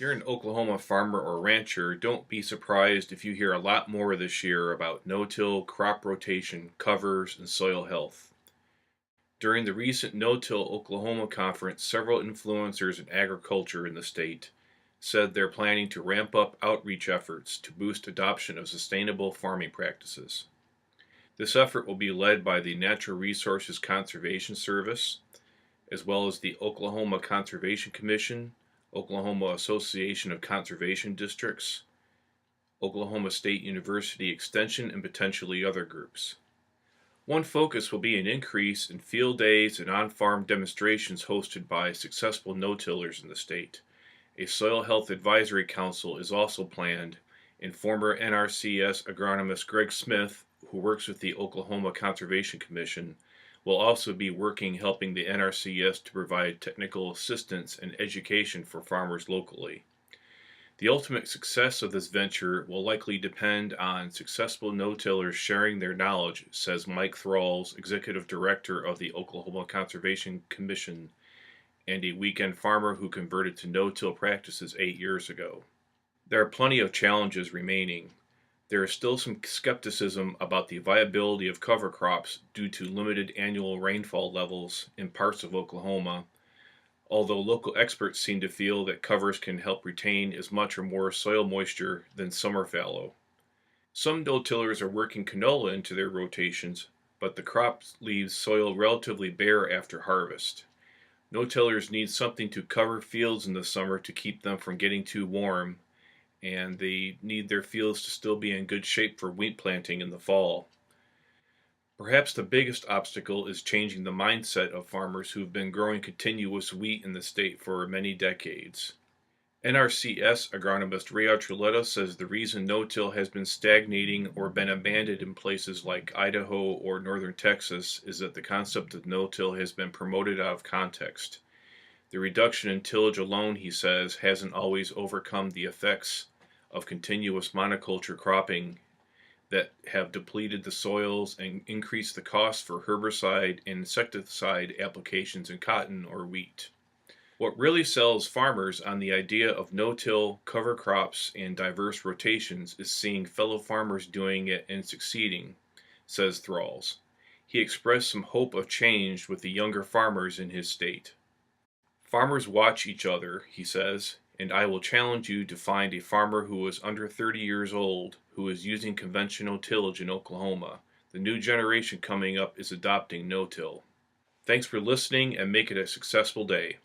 you're an Oklahoma farmer or rancher, don't be surprised if you hear a lot more this year about no-till, crop rotation, covers, and soil health. During the recent No-Till Oklahoma conference, several influencers in agriculture in the state said they're planning to ramp up outreach efforts to boost adoption of sustainable farming practices. This effort will be led by the Natural Resources Conservation Service, as well as the Oklahoma Conservation Commission, Oklahoma Association of Conservation Districts, Oklahoma State University Extension, and potentially other groups. One focus will be an increase in field days and on-farm demonstrations hosted by successful no-tillers in the state. A Soil Health Advisory Council is also planned, and former NRCS agronomist Greg Smith, who works with the Oklahoma Conservation Commission, will also be helping the NRCS to provide technical assistance and education for farmers locally. The ultimate success of this venture will likely depend on successful no-tillers sharing their knowledge, says Mike Thralls, Executive Director of the Oklahoma Conservation Commission and a weekend farmer who converted to no-till practices 8 years ago. There are plenty of challenges remaining. There is still some skepticism about the viability of cover crops due to limited annual rainfall levels in parts of Oklahoma, although local experts seem to feel that covers can help retain as much or more soil moisture than summer fallow. Some no-tillers are working canola into their rotations, but the crop leaves soil relatively bare after harvest. No-tillers need something to cover fields in the summer to keep them from getting too warm, and they need their fields to still be in good shape for wheat planting in the fall. Perhaps the biggest obstacle is changing the mindset of farmers who've been growing continuous wheat in the state for many decades. NRCS agronomist Ray Archuleta says the reason no-till has been stagnating or been abandoned in places like Idaho or northern Texas is that the concept of no-till has been promoted out of context. The reduction in tillage alone, he says, hasn't always overcome the effects of continuous monoculture cropping that have depleted the soils and increased the cost for herbicide and insecticide applications in cotton or wheat. What really sells farmers on the idea of no-till, cover crops, and diverse rotations is seeing fellow farmers doing it and succeeding, says Thralls. He expressed some hope of change with the younger farmers in his state. Farmers watch each other, he says, and I will challenge you to find a farmer who is under 30 years old who is using conventional tillage in Oklahoma. The new generation coming up is adopting no-till. Thanks for listening and make it a successful day.